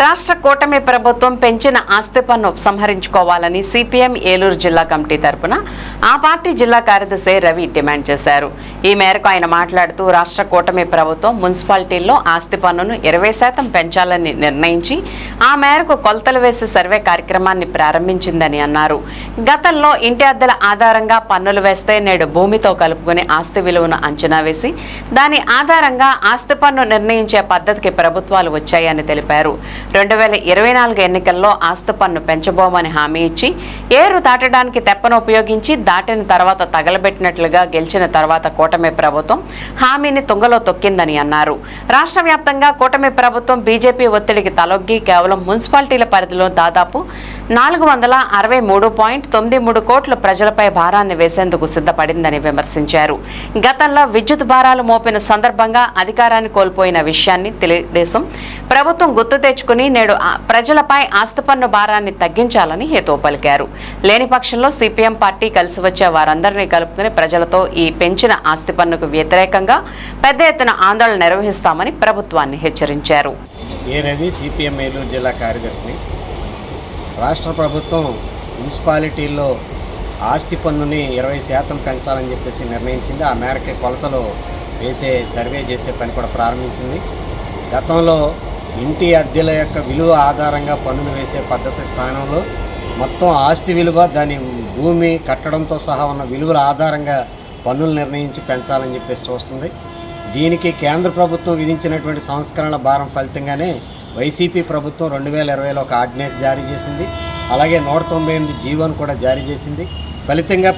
రాష్ట్ర కూటమి ప్రభుత్వం పెంచిన ఆస్తి పన్ను ఉపసంహరించుకోవాలని సిపిఎం ఏలూరు జిల్లా కమిటీ తరపున ఆ పార్టీ జిల్లా కార్యదర్శి రవి డిమాండ్ చేశారు. ఈ మేరకు ఆయన మాట్లాడుతూ రాష్ట్ర కూటమి ప్రభుత్వం మున్సిపాలిటీల్లో ఆస్తి పన్నును 20% పెంచాలని నిర్ణయించి ఆ మేరకు కొలతలు వేసే సర్వే కార్యక్రమాన్ని ప్రారంభించిందని అన్నారు. గతంలో ఇంటి అద్దెల ఆధారంగా పన్నులు వేస్తే నేడు భూమితో కలుపుకుని ఆస్తి విలువను అంచనా వేసి దాని ఆధారంగా ఆస్తి పన్ను నిర్ణయించే పద్ధతికి ప్రభుత్వాలు వచ్చాయని తెలిపారు. 2024 ఎన్నికల్లో ఆస్తి పన్ను పెంచబోమని హామీ ఇచ్చి ఏరు దాటడానికి తెప్పను ఉపయోగించి దాటిన తర్వాత తగలబెట్టినట్లుగా గెలిచిన తర్వాత కూటమి ప్రభుత్వం హామీని తుంగలో తొక్కిందని అన్నారు. రాష్ట్ర వ్యాప్తంగా కూటమి ప్రభుత్వం బీజేపీ ఒత్తిడికి తలొగ్గి కేవలం మున్సిపాలిటీల పరిధిలో దాదాపు 463.93 కోట్ల ప్రజలపై భారాన్ని వేసేందుకు సిద్ధపడిందని విమర్శించారు. గతంలో విద్యుత్ భారాలు మోపిన సందర్భంగా అధికారాన్ని కోల్పోయిన విషయాన్ని తెలుగుదేశం ప్రభుత్వం గుర్తు తెచ్చుకుని నేడు ప్రజలపై ఆస్తి పన్ను భారాన్ని తగ్గించాలని హేతువు పలికారు. లేని పక్షంలో సిపిఎం పార్టీ కలిసి వచ్చే వారందరినీ కలుపుకుని ప్రజలతో ఈ పెంచిన ఆస్తి పన్నుకు వ్యతిరేకంగా పెద్ద ఎత్తున ఆందోళన నిర్వహిస్తామని ప్రభుత్వాన్ని హెచ్చరించారు. రాష్ట్ర ప్రభుత్వం మున్సిపాలిటీల్లో ఆస్తి పన్నుని 20% పెంచాలని చెప్పేసి నిర్ణయించింది. ఆ మేరకే కొలతలు వేసే సర్వే చేసే పని కూడా ప్రారంభించింది. గతంలో ఇంటి అద్దెల యొక్క విలువ ఆధారంగా పన్నులు వేసే పద్ధతి స్థానంలో మొత్తం ఆస్తి విలువ, దాని భూమి కట్టడంతో సహా ఉన్న విలువల ఆధారంగా పన్నులు నిర్ణయించి పెంచాలని చెప్పేసి చూస్తుంది. దీనికి కేంద్ర ప్రభుత్వం విధించినటువంటి సంస్కరణల భారం ఫలితంగానే వైసీపీ ప్రభుత్వం 2020లో ఒక ఆర్డినెన్స్ జారీ చేసింది. అలాగే 198 జీవోను కూడా జారీ చేసింది. ఫలితంగా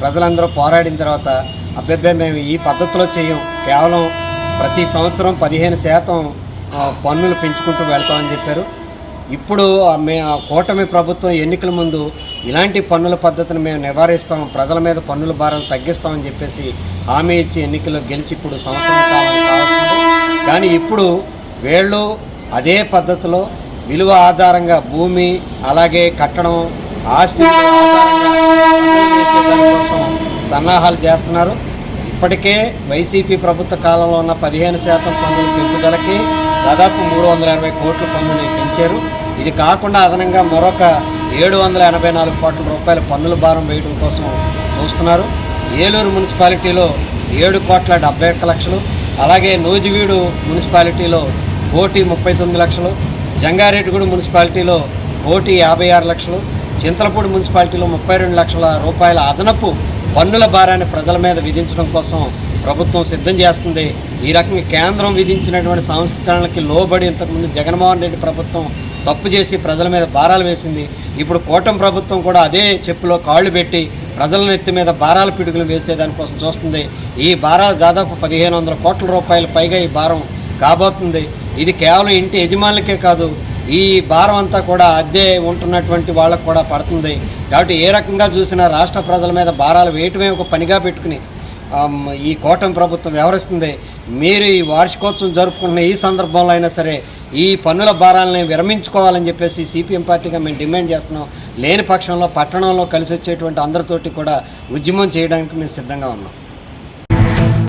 ప్రజలందరూ పోరాడిన తర్వాత అబ్బెబ్బే మేము ఈ పద్ధతిలో చేయం, కేవలం ప్రతి సంవత్సరం 15% పన్నులు పెంచుకుంటూ వెళ్తామని చెప్పారు. ఇప్పుడు కూటమి ప్రభుత్వం ఎన్నికల ముందు ఇలాంటి పన్నుల పద్ధతిని మేము నివారిస్తాం, ప్రజల మీద పన్నుల భారాలు తగ్గిస్తామని చెప్పేసి హామీ ఇచ్చి ఎన్నికల్లో గెలిచి ఇప్పుడు సంవత్సరం కాలం కావాల్సింది. కానీ ఇప్పుడు వీళ్ళు అదే పద్ధతిలో విలువ ఆధారంగా భూమి అలాగే కట్టడం ఆస్తి కోసం సన్నాహాలు చేస్తున్నారు. ఇప్పటికే వైసీపీ ప్రభుత్వ కాలంలో ఉన్న 15% పన్నుల పెంపుదలకి దాదాపు 380 కోట్ల పన్నుని పెంచారు. ఇది కాకుండా అదనంగా మరొక 784 కోట్ల రూపాయల పన్నుల భారం వేయడం కోసం చూస్తున్నారు. ఏలూరు మున్సిపాలిటీలో 7,71,00,000, అలాగే నూజివీడు మున్సిపాలిటీలో 1,39,00,000, జంగారెడ్డిగూడ మున్సిపాలిటీలో 1,56,00,000, చింతలపూడి మున్సిపాలిటీలో 32 లక్షల రూపాయల అదనపు పన్నుల భారాన్ని ప్రజల మీద విధించడం కోసం ప్రభుత్వం సిద్ధం చేస్తుంది. ఈ రకంగా కేంద్రం విధించినటువంటి సంస్కరణలకి లోబడి ఇంతకుముందు జగన్మోహన్ రెడ్డి ప్రభుత్వం తప్పు చేసి ప్రజల మీద భారాలు వేసింది. ఇప్పుడు కూటమి ప్రభుత్వం కూడా అదే చెప్పులో కాళ్ళు పెట్టి ప్రజల నెత్తి మీద భారాల పిడుగులు వేసేదానికోసం చూస్తుంది. ఈ భారాలు దాదాపు 1,500 కోట్ల రూపాయల పైగా ఈ భారం కాబోతుంది. ఇది కేవలం ఇంటి యజమానులకే కాదు, ఈ భారం అంతా కూడా అద్దె ఉంటున్నటువంటి వాళ్ళకు కూడా పడుతుంది. కాబట్టి ఏ రకంగా చూసినా రాష్ట్ర ప్రజల మీద భారాలు వేయటమే ఒక పనిగా పెట్టుకుని ఈ కూటమి ప్రభుత్వం వ్యవహరిస్తుంది. మీరు ఈ వార్షికోత్సవం జరుపుకున్న ఈ సందర్భంలో అయినా సరే ఈ పన్నుల భారాలని విరమించుకోవాలని చెప్పేసి సిపిఎం పార్టీగా మేము డిమాండ్ చేస్తున్నాం. లేని పక్షంలో పట్టణంలో కలిసి వచ్చేటువంటి అందరితోటి కూడా ఉద్యమం చేయడానికి మేము సిద్ధంగా ఉన్నాం.